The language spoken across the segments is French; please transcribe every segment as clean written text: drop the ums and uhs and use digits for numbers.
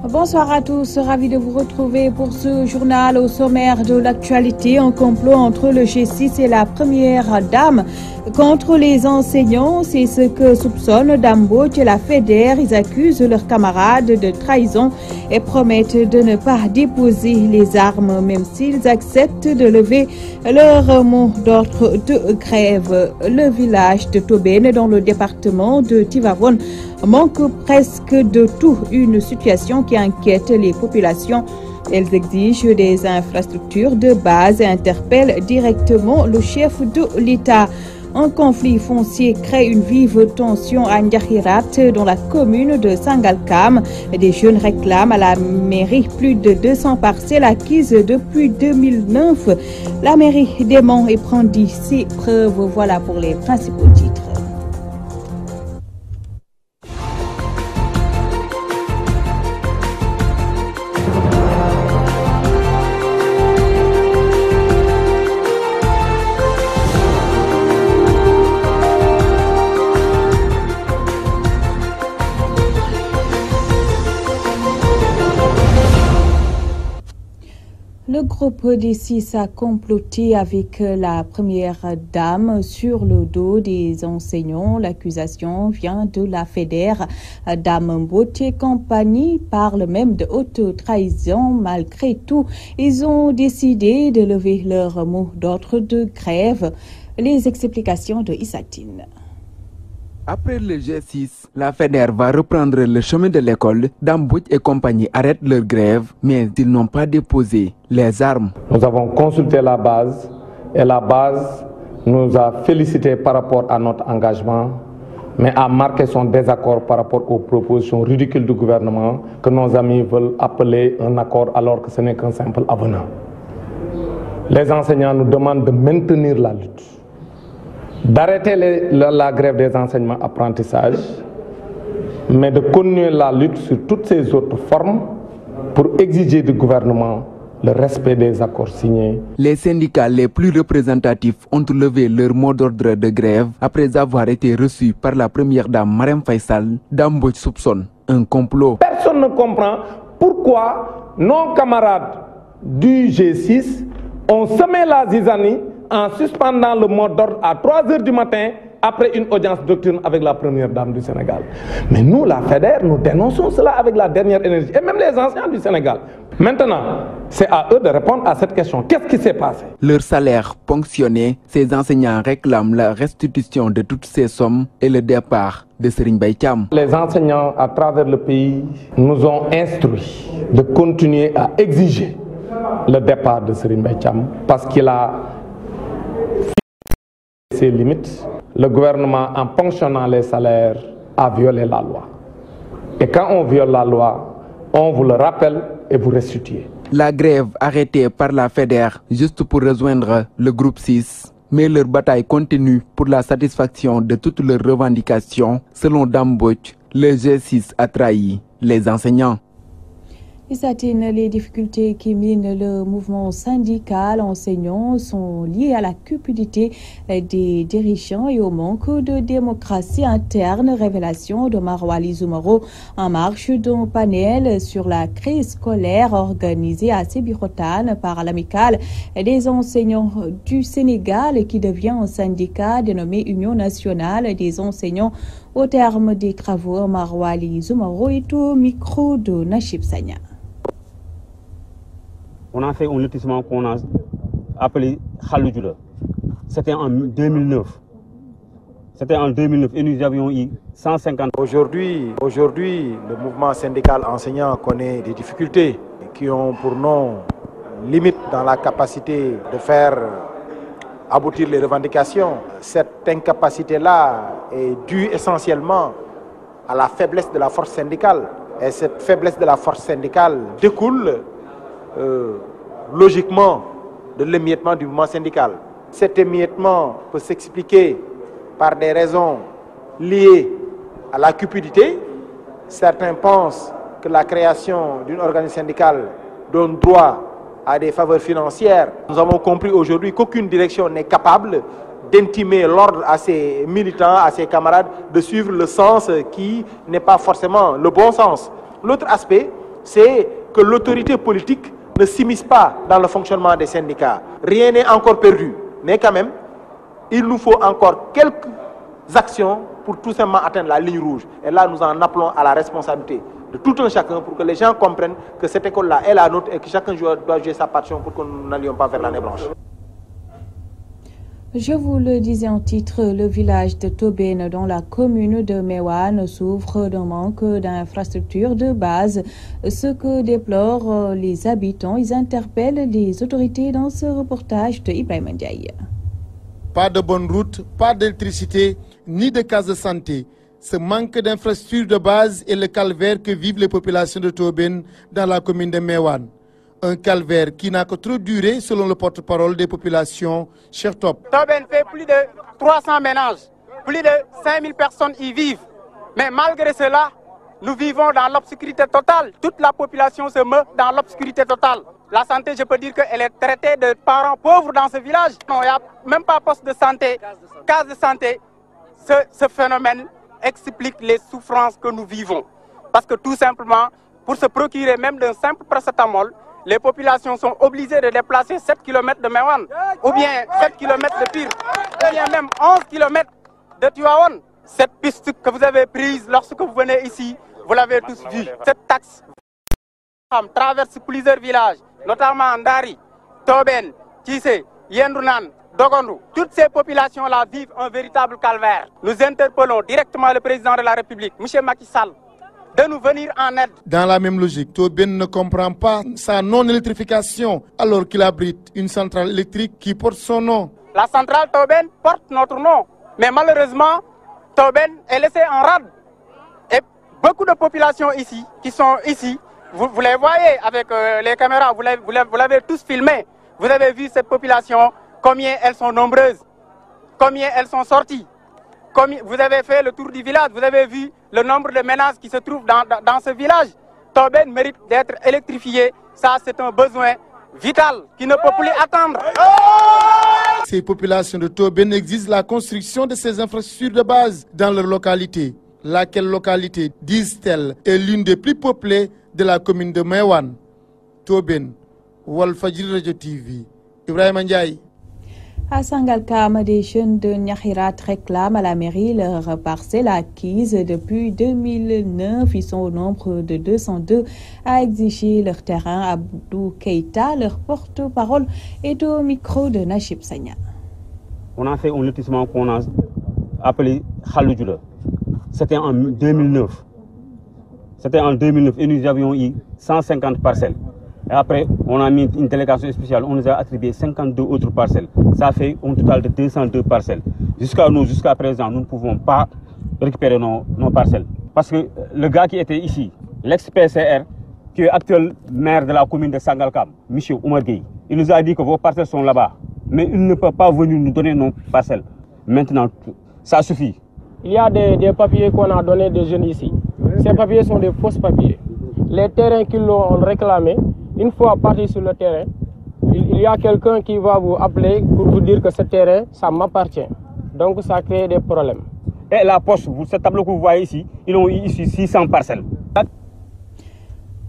Bonsoir à tous, ravi de vous retrouver pour ce journal au sommaire de l'actualité. Un complot entre le G6 et la première dame contre les enseignants, c'est ce que soupçonne Dame Mbodj et la FEDER. Ils accusent leurs camarades de trahison et promettent de ne pas déposer les armes, même s'ils acceptent de lever leur mot d'ordre de grève. Le village de Tobène, dans le département de Tivaouane, manque presque de tout, une situation qui inquiète les populations. Elles exigent des infrastructures de base et interpellent directement le chef de l'État. Un conflit foncier crée une vive tension à Ndiakhirat, dans la commune de Sangalkam. Des jeunes réclament à la mairie plus de 200 parcelles acquises depuis 2009. La mairie dément et brandit ses preuves. Voilà pour les principaux titres. Le groupe des 6 a comploté avec la première dame sur le dos des enseignants. L'accusation vient de la FEDER. Dame Mbodj et compagnie parlent même de haute trahison. Malgré tout, ils ont décidé de lever leur mot d'ordre de grève. Les explications de Issatine. Après le G6, la FEDER va reprendre le chemin de l'école. Dame Mbodj et compagnie arrêtent leur grève, mais ils n'ont pas déposé les armes. Nous avons consulté la base et la base nous a félicité par rapport à notre engagement, mais a marqué son désaccord par rapport aux propositions ridicules du gouvernement que nos amis veulent appeler un accord alors que ce n'est qu'un simple avenant. Les enseignants nous demandent de maintenir la lutte, d'arrêter la grève des enseignements apprentissages, mais de continuer la lutte sur toutes ces autres formes pour exiger du gouvernement le respect des accords signés. Les syndicats les plus représentatifs ont levé leur mot d'ordre de grève après avoir été reçus par la première dame Marème Faye Sall. Dame Mbodj soupçonne un complot. Personne ne comprend pourquoi nos camarades du G6 ont semé la zizanie en suspendant le mot d'ordre à 3 h du matin après une audience doctrine avec la première dame du Sénégal. Mais nous, la FEDER, nous dénonçons cela avec la dernière énergie, et même les anciens du Sénégal. Maintenant, c'est à eux de répondre à cette question. Qu'est-ce qui s'est passé? Leur salaire ponctionné, ces enseignants réclament la restitution de toutes ces sommes et le départ de Serigne Mbaye Thiam. Les enseignants à travers le pays nous ont instruits de continuer à exiger le départ de Serigne Mbaye Thiam parce qu'il a ses limites. Le gouvernement, en ponctionnant les salaires, a violé la loi. Et quand on viole la loi, on vous le rappelle et vous restituez. La grève arrêtée par la FEDER juste pour rejoindre le groupe 6, mais leur bataille continue pour la satisfaction de toutes leurs revendications. Selon Dame Mbodj, le G6 a trahi les enseignants. Issatine, les difficultés qui minent le mouvement syndical enseignant sont liées à la cupidité des dirigeants et au manque de démocratie interne. Révélation de Marwali Zoumaro en marge d'un panel sur la crise scolaire organisé à Sébikotane par l'amicale des enseignants du Sénégal qui devient un syndicat dénommé Union nationale des enseignants. Au terme des travaux, Marwali Zoumaro est au micro de Nachib Sagna. On a fait un lotissement qu'on a appelé Khaloudjoula. C'était en 2009. C'était en 2009 et nous avions eu 150. Aujourd'hui, le mouvement syndical enseignant connaît des difficultés qui ont pour nom limite dans la capacité de faire aboutir les revendications. Cette incapacité-là est due essentiellement à la faiblesse de la force syndicale. Et cette faiblesse de la force syndicale découle logiquement de l'émiettement du mouvement syndical. Cet émiettement peut s'expliquer par des raisons liées à la cupidité. Certains pensent que la création d'une organisation syndicale donne droit à des faveurs financières. Nous avons compris aujourd'hui qu'aucune direction n'est capable d'intimer l'ordre à ses militants, à ses camarades, de suivre le sens qui n'est pas forcément le bon sens. L'autre aspect, c'est que l'autorité politique ne s'immisce pas dans le fonctionnement des syndicats. Rien n'est encore perdu, mais quand même, il nous faut encore quelques actions pour tout simplement atteindre la ligne rouge. Et là, nous en appelons à la responsabilité de tout un chacun pour que les gens comprennent que cette école-là est la nôtre et que chacun doit jouer sa partition pour que nous n'allions pas vers l'année blanche. Je vous le disais en titre, le village de Tobène dans la commune de Meouane souffre d'un manque d'infrastructures de base. Ce que déplorent les habitants, ils interpellent les autorités dans ce reportage de Ibrahim Ndiaye. Pas de bonne route, pas d'électricité, ni de cases de santé. Ce manque d'infrastructures de base est le calvaire que vivent les populations de Tobène dans la commune de Meouane. Un calvaire qui n'a que trop duré selon le porte-parole des populations, Cheikh Top. Tobène fait plus de 300 ménages, plus de 5000 personnes y vivent. Mais malgré cela, nous vivons dans l'obscurité totale. Toute la population se meut dans l'obscurité totale. La santé, je peux dire qu'elle est traitée de parents pauvres dans ce village. Non, il n'y a même pas poste de santé, case de santé. Ce phénomène explique les souffrances que nous vivons. Parce que tout simplement, pour se procurer même d'un simple paracétamol, les populations sont obligées de déplacer 7 km de Meouane, ou bien 7 km de Pire, ou bien même 11 km de Tivaouane. Cette piste que vous avez prise lorsque vous venez ici, vous l'avez tous vu. Cette taxe traverse plusieurs villages, notamment Ndari, Tobène, Tissé, Yendounan, Dogondu. Toutes ces populations-là vivent un véritable calvaire. Nous interpellons directement le président de la République, M. Macky Sall, de nous venir en aide. Dans la même logique, Tobène ne comprend pas sa non-électrification alors qu'il abrite une centrale électrique qui porte son nom. La centrale Tobène porte notre nom, mais malheureusement, Tobène est laissée en rade. Et beaucoup de populations ici, qui sont ici, vous les voyez avec les caméras, vous l'avez tous filmé. Vous avez vu cette population, combien elles sont nombreuses, combien elles sont sorties. Vous avez fait le tour du village, vous avez vu le nombre de ménages qui se trouvent dans ce village. Tobène mérite d'être électrifié. Ça, c'est un besoin vital qui ne peut plus attendre. Ces populations de Tobène exigent la construction de ces infrastructures de base dans leur localité. Laquelle localité, disent-elles, est l'une des plus peuplées de la commune de Meouane. Tobène, Walfadjri Radio TV, Ibrahim Ndiaye. À Sangalkam, des jeunes de Nyakhirat réclament à la mairie leur parcelle acquise depuis 2009. Ils sont au nombre de 202 à exiger leur terrain. Abdou Keita, leur porte-parole, est au micro de Nachib Sanya. On a fait un lotissement qu'on a appelé Khaloudjoula. C'était en 2009. C'était en 2009 et nous avions eu 150 parcelles. Et après, on a mis une délégation spéciale, on nous a attribué 52 autres parcelles. Ça fait un total de 202 parcelles. Jusqu'à présent, nous ne pouvons pas récupérer nos parcelles. Parce que le gars qui était ici, l'ex-PCR, qui est actuel maire de la commune de Sangalkam, M. Oumar Gueye, il nous a dit que vos parcelles sont là-bas. Mais il ne peut pas venir nous donner nos parcelles. Maintenant, ça suffit. Il y a des papiers qu'on a donnés des jeunes ici. Ces papiers sont des faux papiers. Les terrains qu'ils l'ont réclamés, une fois parti sur le terrain, il y a quelqu'un qui va vous appeler pour vous dire que ce terrain, ça m'appartient. Donc ça crée des problèmes. Et la poste, ce tableau que vous voyez ici, ils ont eu ici 600 parcelles.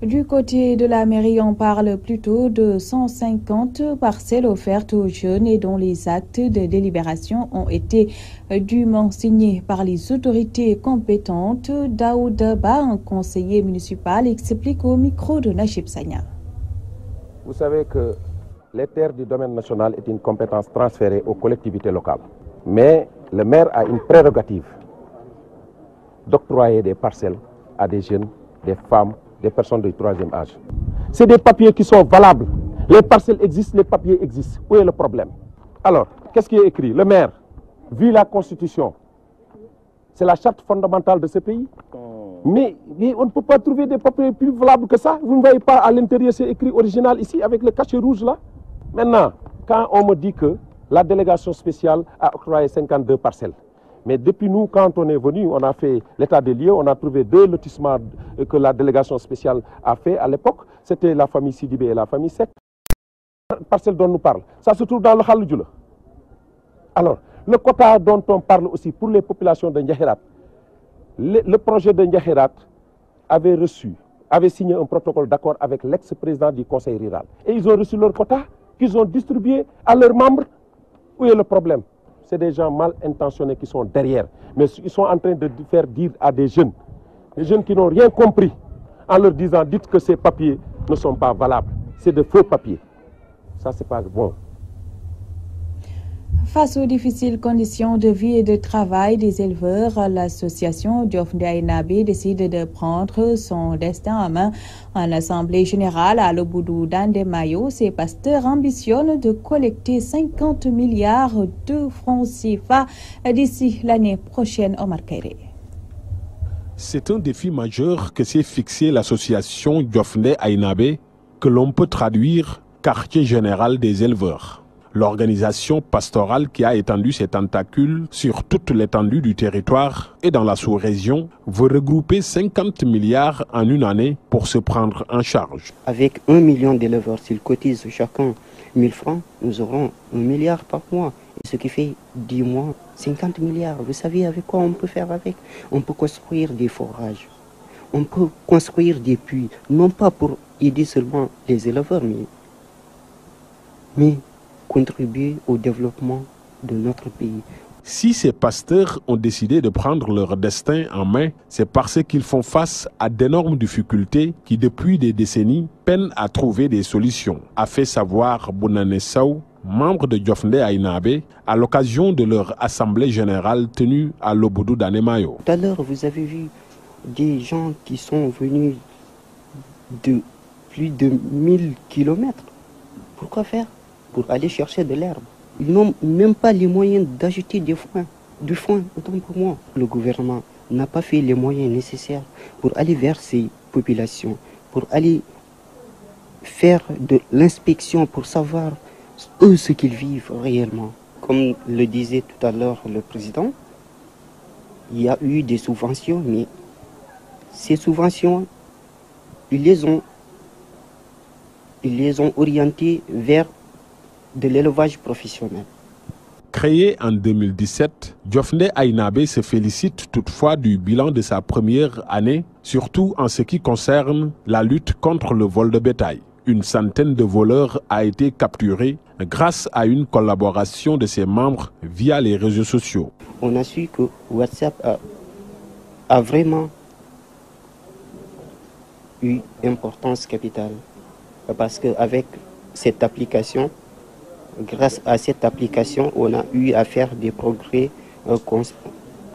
Du côté de la mairie, on parle plutôt de 150 parcelles offertes aux jeunes et dont les actes de délibération ont été dûment signés par les autorités compétentes. Daouda Ba, un conseiller municipal, explique au micro de Nachib Sanya. Vous savez que les terres du domaine national est une compétence transférée aux collectivités locales. Mais le maire a une prérogative d'octroyer des parcelles à des jeunes, des femmes, des personnes du troisième âge. C'est des papiers qui sont valables. Les parcelles existent, les papiers existent. Où est le problème? Alors, qu'est-ce qui est écrit? Le maire, vu la Constitution, c'est la charte fondamentale de ce pays. Mais on ne peut pas trouver des papiers plus valables que ça. Vous ne voyez pas à l'intérieur, c'est écrit original ici, avec le cachet rouge là. Maintenant, quand on me dit que la délégation spéciale a octroyé 52 parcelles, mais depuis nous, quand on est venu, on a fait l'état des lieux, on a trouvé 2 lotissements que la délégation spéciale a fait à l'époque. C'était la famille Sidibé et la famille Seck. La parcelle dont nous parle, ça se trouve dans le Khaloudjoula. Alors, le quota dont on parle aussi pour les populations de Ndiakhirat, le projet de Ndiakhirat avait reçu avait signé un protocole d'accord avec l'ex-président du conseil rural. Et ils ont reçu leur quota qu'ils ont distribué à leurs membres. Où est le problème? C'est des gens mal intentionnés qui sont derrière. Mais ils sont en train de faire dire à des jeunes qui n'ont rien compris, en leur disant, dites que ces papiers ne sont pas valables. C'est de faux papiers. Ça, c'est pas bon. Face aux difficiles conditions de vie et de travail des éleveurs, l'association Diofndé Ayinabé décide de prendre son destin en main. En assemblée générale à Lobodou Dandemayo, ces pasteurs ambitionnent de collecter 50 milliards de francs CFA d'ici l'année prochaine. Omar Kairé. C'est un défi majeur que s'est fixé l'association Diofndé Ayinabé, que l'on peut traduire quartier général des éleveurs. L'organisation pastorale qui a étendu ses tentacules sur toute l'étendue du territoire et dans la sous-région veut regrouper 50 milliards en une année pour se prendre en charge. Avec 1 million d'éleveurs, s'ils cotisent chacun 1000 francs, nous aurons 1 milliard par mois. Ce qui fait 10 mois, 50 milliards. Vous savez avec quoi on peut faire avec? On peut construire des forages, on peut construire des puits, non pas pour aider seulement les éleveurs, mais contribuer au développement de notre pays. Si ces pasteurs ont décidé de prendre leur destin en main, c'est parce qu'ils font face à d'énormes difficultés qui, depuis des décennies, peinent à trouver des solutions, a fait savoir Bounane Sow, membre de Diofndé Ayinabé, à l'occasion de leur assemblée générale tenue à Lobodou Dandemayo. Tout à l'heure, vous avez vu des gens qui sont venus de plus de 1000 kilomètres. Pourquoi faire? Pour aller chercher de l'herbe. Ils n'ont même pas les moyens d'ajouter du foin, autant pour moi. Le gouvernement n'a pas fait les moyens nécessaires pour aller vers ces populations, pour aller faire de l'inspection pour savoir eux ce qu'ils vivent réellement. Comme le disait tout à l'heure le président, il y a eu des subventions, mais ces subventions, ils les ont orientées vers de l'élevage professionnel. Créé en 2017, Diofndé Ayinabé se félicite toutefois du bilan de sa première année, surtout en ce qui concerne la lutte contre le vol de bétail. Une centaine de voleurs a été capturée grâce à une collaboration de ses membres via les réseaux sociaux. On a su que WhatsApp a vraiment eu importance capitale parce qu'avec cette application, grâce à cette application, on a eu à faire des progrès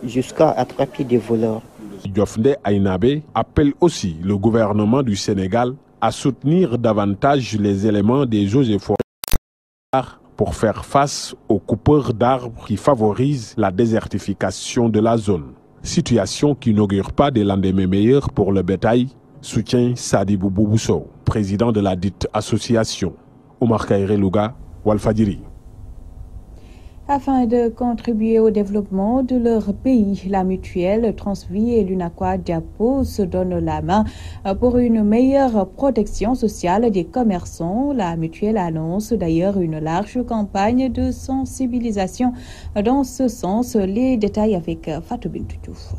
jusqu'à attraper des voleurs. Diofndé Ayinabé appelle aussi le gouvernement du Sénégal à soutenir davantage les éléments des eaux et forêts pour faire face aux coupeurs d'arbres qui favorisent la désertification de la zone. Situation qui n'augure pas des lendemains meilleurs pour le bétail, soutient Sadibou Boubousso, président de la dite association. Omar Kairé Louga, Walfadjri. Afin de contribuer au développement de leur pays, la mutuelle Transvie et l'UNACOIS Diapo se donnent la main pour une meilleure protection sociale des commerçants. La mutuelle annonce d'ailleurs une large campagne de sensibilisation dans ce sens. Les détails avec Fatou Bintou Diouf.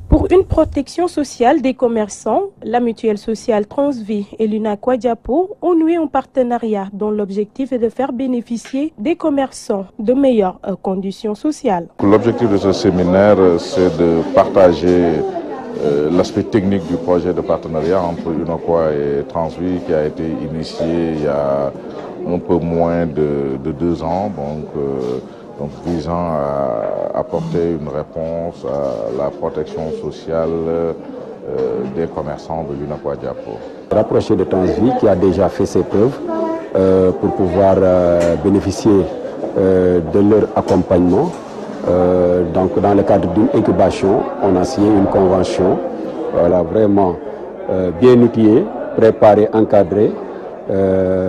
Pour une protection sociale des commerçants, la mutuelle sociale Transvie et l'UNACOIS Diapo ont noué un partenariat dont l'objectif est de faire bénéficier des commerçants de meilleures conditions sociales. L'objectif de ce séminaire, c'est de partager l'aspect technique du projet de partenariat entre l'UNACOIS et Transvie qui a été initié il y a un peu moins de 2 ans. Donc visant à apporter une réponse à la protection sociale des commerçants de l'UNACOIS Diapo. Rapprocher de Transvie qui a déjà fait ses preuves pour pouvoir bénéficier de leur accompagnement. Donc dans le cadre d'une incubation, on a signé une convention, voilà, vraiment bien outillée, préparée, encadrée,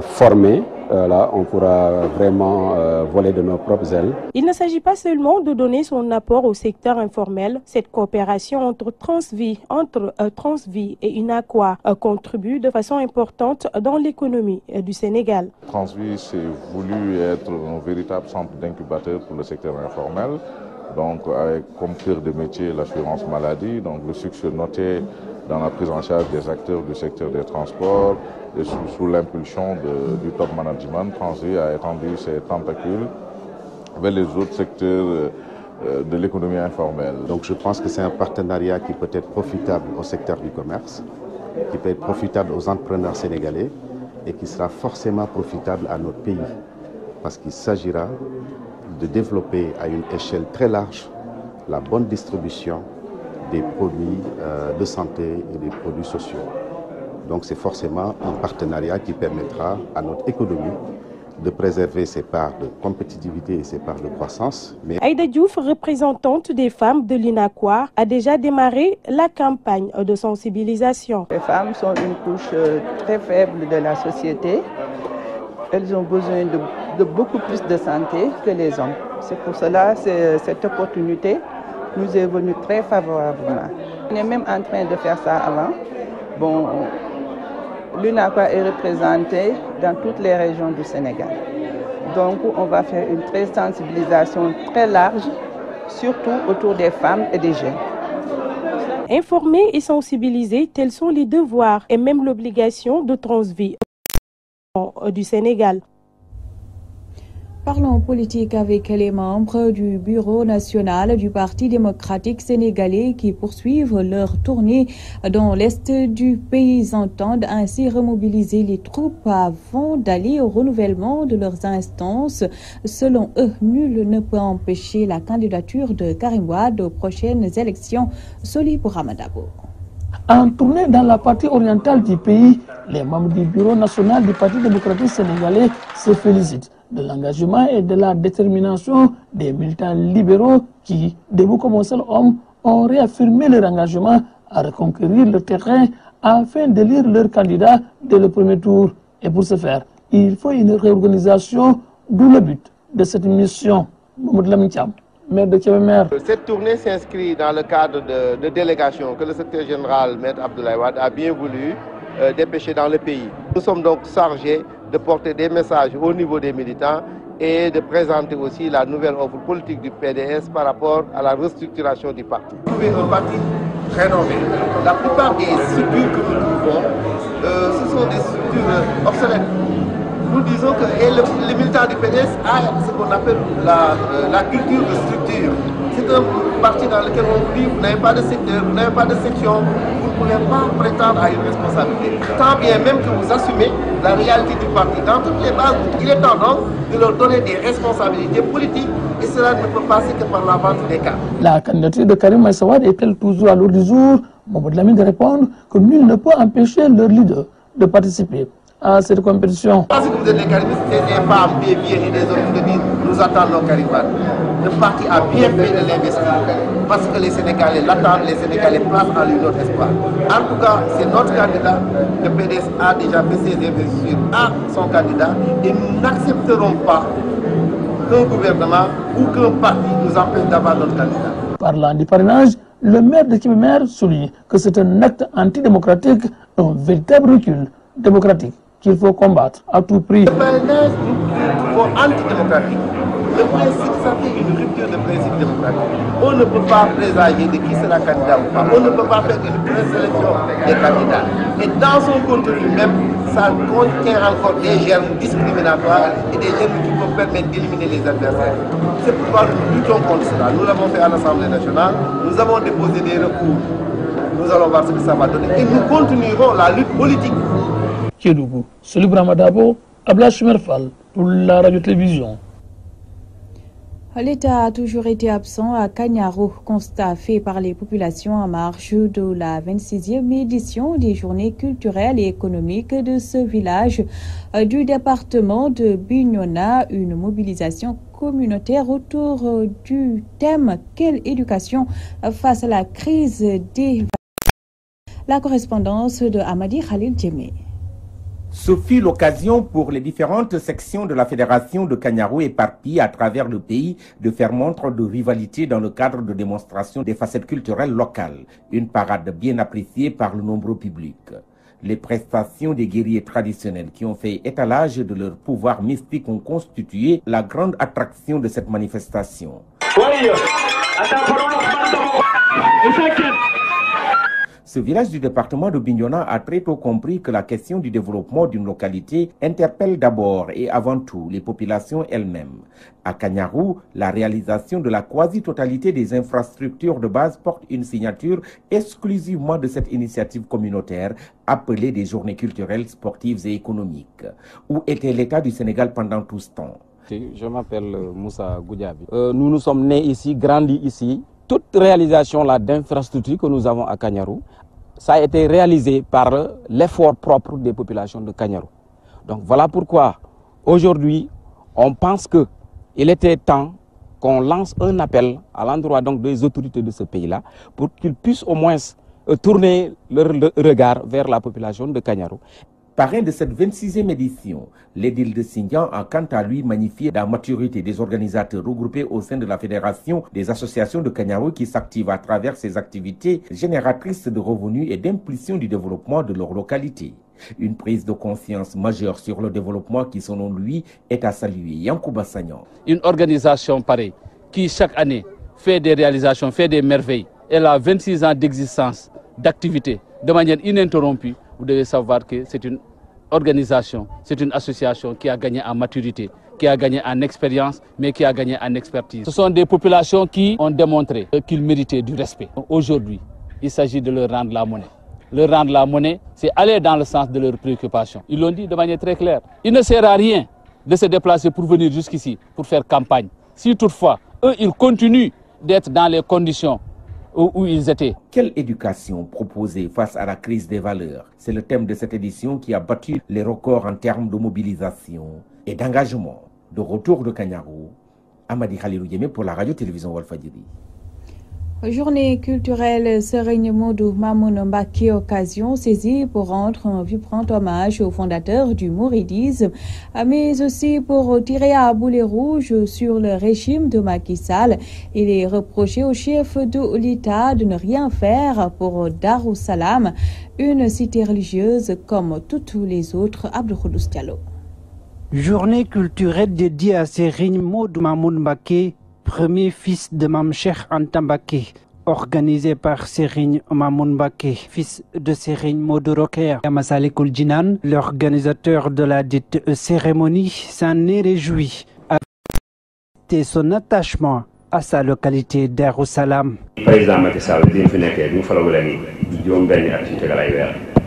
formée. Là, on pourra vraiment voler de nos propres ailes. Il ne s'agit pas seulement de donner son apport au secteur informel. Cette coopération entre Transvie et UNACOIS contribue de façon importante dans l'économie du Sénégal. Transvie s'est voulu être un véritable centre d'incubateur pour le secteur informel. Donc avec comme cœur de métier l'assurance maladie. Donc le succès noté dans la prise en charge des acteurs du secteur des transports et sous l'impulsion du top management, Transvi a étendu ses tentacules vers les autres secteurs de l'économie informelle. Donc je pense que c'est un partenariat qui peut être profitable au secteur du commerce, qui peut être profitable aux entrepreneurs sénégalais et qui sera forcément profitable à notre pays. Parce qu'il s'agira de développer à une échelle très large la bonne distribution des produits de santé et des produits sociaux. Donc c'est forcément un partenariat qui permettra à notre économie de préserver ses parts de compétitivité et ses parts de croissance. Aïda Diouf, représentante des femmes de l'UNACOIS, a déjà démarré la campagne de sensibilisation. Les femmes sont une couche très faible de la société. Elles ont besoin de beaucoup plus de santé que les hommes. C'est pour cela que cette opportunité nous est venue très favorablement. On est même en train de faire ça avant. Bon, l'UNACOIS est représenté dans toutes les régions du Sénégal. Donc on va faire une sensibilisation très large, surtout autour des femmes et des jeunes. Informer et sensibiliser, tels sont les devoirs et même l'obligation de Transvi du Sénégal. Parlons politique avec les membres du Bureau national du Parti démocratique sénégalais qui poursuivent leur tournée dans l'est du pays. Ils entendent ainsi remobiliser les troupes avant d'aller au renouvellement de leurs instances. Selon eux, nul ne peut empêcher la candidature de Karim Wade aux prochaines élections. Soli pour Ramadabo. En tournée dans la partie orientale du pays, les membres du Bureau national du Parti démocratique sénégalais se félicitent de l'engagement et de la détermination des militants libéraux qui, debout comme un seul homme, ont réaffirmé leur engagement à reconquérir le terrain afin d'élire leur candidat dès le premier tour. Et pour ce faire, il faut une réorganisation, d'où le but de cette mission. Mamadou Lamine Thiam, maire de Kébémer. Cette tournée s'inscrit dans le cadre de délégation que le secrétaire général, Maître Abdoulaye Wade, a bien voulu dépêcher dans le pays. Nous sommes donc chargés de porter des messages au niveau des militants et de présenter aussi la nouvelle offre politique du PDS par rapport à la restructuration du parti. Vous trouvez un parti rénové. La plupart des structures que nous trouvons, ce sont des structures obsolètes. Nous disons que les militants du PDS ont ce qu'on appelle la culture de structure. C'est un parti dans lequel on vit, vous n'avez pas de secteur, vous n'avez pas de section, vous ne pouvez pas prétendre à une responsabilité. Tant bien même que vous assumez la réalité du parti. Dans toutes les bases, il est tendance de leur donner des responsabilités politiques et cela ne peut passer que par la vente des cartes. La candidature de Karim Meïssa Wade est-elle toujours à l'ordre du jour? Mamadou Lamine de répondre que nul ne peut empêcher leur leader de participer à cette compétition. Parce que vous êtes des karimistes, des femmes, des vieux et des hommes de dire nous attendons Karim Wade. Le parti a bien fait de l'investir parce que les Sénégalais l'attendent, les Sénégalais placent en lui notre espoir. En tout cas, c'est notre candidat. Le PDS a déjà fait ses investitures à son candidat et nous n'accepterons pas qu'un gouvernement ou qu'un parti nous empêche d'avoir notre candidat. Parlant du parrainage, le maire de Kébémer souligne que c'est un acte antidémocratique, un véritable recul démocratique qu'il faut combattre à tout prix. Le parrainage, nous trouvons antidémocratique. Le principe, ça fait une rupture de principe démocratique. On ne peut pas présager de qui sera candidat ou pas. On ne peut pas faire une présélection des candidats. Et dans son contenu même, ça contient encore des germes discriminatoires et des germes qui peuvent permettre d'éliminer les adversaires. C'est pourquoi nous luttons contre cela. Nous l'avons fait à l'Assemblée nationale. Nous avons déposé des recours. Nous allons voir ce que ça va donner. Et nous continuerons la lutte politique. Kédougou, Soli Bramadabo, Abla Chumerfal, pour la radio-télévision. L'État a toujours été absent à Kanyaro, constat fait par les populations en marge de la 26e édition des journées culturelles et économiques de ce village du département de Bignona. Une mobilisation communautaire autour du thème « Quelle éducation face à la crise des vaccins ?» La correspondance de Amadi Khalil Djemé. Ce fut l'occasion pour les différentes sections de la Fédération de Kanyaro éparpillées à travers le pays de faire montre de rivalité dans le cadre de démonstration des facettes culturelles locales. Une parade bien appréciée par le nombreux public. Les prestations des guerriers traditionnels qui ont fait étalage de leur pouvoir mystique ont constitué la grande attraction de cette manifestation. Ce village du département de Bignona a très tôt compris que la question du développement d'une localité interpelle d'abord et avant tout les populations elles-mêmes. À Kanyarou, la réalisation de la quasi-totalité des infrastructures de base porte une signature exclusivement de cette initiative communautaire appelée des journées culturelles, sportives et économiques. Où était l'État du Sénégal pendant tout ce temps? Je m'appelle Moussa Goudiaby. Nous nous sommes nés ici, grandis ici. Toute réalisation d'infrastructures que nous avons à Kanyarou, ça a été réalisé par l'effort propre des populations de Kanyarou. Donc voilà pourquoi aujourd'hui, on pense qu'il était temps qu'on lance un appel à l'endroit donc des autorités de ce pays-là pour qu'ils puissent au moins tourner leur regard vers la population de Kanyarou. Parrain de cette 26e édition, l'édile de Sindian a quant à lui magnifié la maturité des organisateurs regroupés au sein de la Fédération des associations de Kanyarou qui s'activent à travers ces activités génératrices de revenus et d'impulsion du développement de leur localité. Une prise de conscience majeure sur le développement qui, selon lui, est à saluer. Yankouba Sagnan. Une organisation pareille qui, chaque année, fait des réalisations, fait des merveilles. Elle a 26 ans d'existence, d'activité, de manière ininterrompue. Vous devez savoir que c'est une organisation, c'est une association qui a gagné en maturité, qui a gagné en expérience, mais qui a gagné en expertise. Ce sont des populations qui ont démontré qu'ils méritaient du respect. Aujourd'hui, il s'agit de leur rendre la monnaie. Leur rendre la monnaie, c'est aller dans le sens de leurs préoccupations. Ils l'ont dit de manière très claire. Il ne sert à rien de se déplacer pour venir jusqu'ici, pour faire campagne. Si toutefois, eux, ils continuent d'être dans les conditions où ils étaient. Quelle éducation proposer face à la crise des valeurs? C'est le thème de cette édition qui a battu les records en termes de mobilisation et d'engagement. De retour de Kanyarou, Amadi Khalilou Yémé pour la radio-télévision Walfadjri. Journée culturelle Serigne Modou Mamoun Mbacké, occasion saisie pour rendre un vibrant hommage au fondateur du mouridisme, mais aussi pour tirer à boulet rouge sur le régime de Macky Sall. Il est reproché au chef de l'État de ne rien faire pour Darou Salam, une cité religieuse comme toutes les autres. Abdou Khoudous Diallo. Journée culturelle dédiée à Serigne Modou Mamoun Mbacké, premier fils de Mame Cheikh Anta Mbacké, organisé par Serigne Mamoun Mbacké, fils de Serigne Modou Rokhaya Massalikul Jinan. L'organisateur de la dite cérémonie s'en est réjoui avec son attachement à sa localité Darou Salam.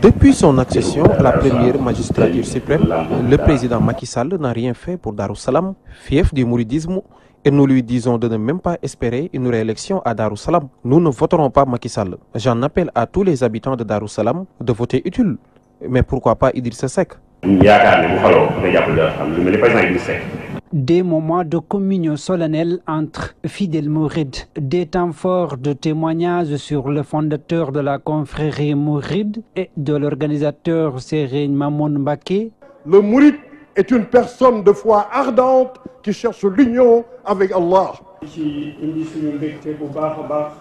Depuis son accession à la première magistrature suprême, le président Macky Sall n'a rien fait pour Darou Salam, fief du mouridisme, et nous lui disons de ne même pas espérer une réélection à Darou Salam. Nous ne voterons pas Macky Sall. J'en appelle à tous les habitants de Darou Salam de voter utile. Mais pourquoi pas Idrissa Seck? Des moments de communion solennelle entre fidèles mourides, des temps forts de témoignages sur le fondateur de la confrérie mouride et de l'organisateur Serigne Mamoun Mbacké. Le mouride est une personne de foi ardente qui cherche l'union avec Allah. ci indi suñu mbégte bu baax a baax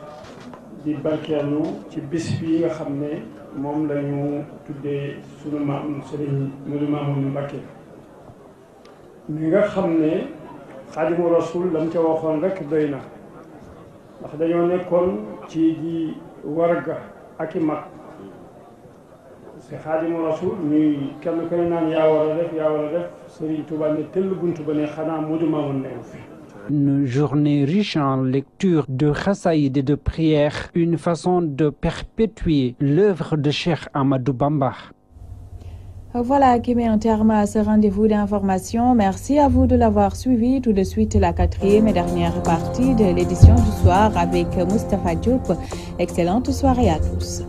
di barkeelu ci bis bi nga xam ne moom la ñu tuddee suñu maam Serigne Modou Mamoun Mbacké mi nga xam ne Xaadimu Rasul lam ca waxoon rek doy na ndax dañoo nekkoon ci di warga ak i mag si Xaadimu Rasul ñuy kenn koy naan yaa war a def Serigne Touba ne tell buntu ba ne xanaa Modou Mamoun ne fi. Une journée riche en lecture de khasaïd et de prières, une façon de perpétuer l'œuvre de Cheikh Ahmadou Bamba. Voilà qui met un terme à ce rendez-vous d'information. Merci à vous de l'avoir suivi. Tout de suite, la quatrième et dernière partie de l'édition du soir avec Moustapha Diop. Excellente soirée à tous.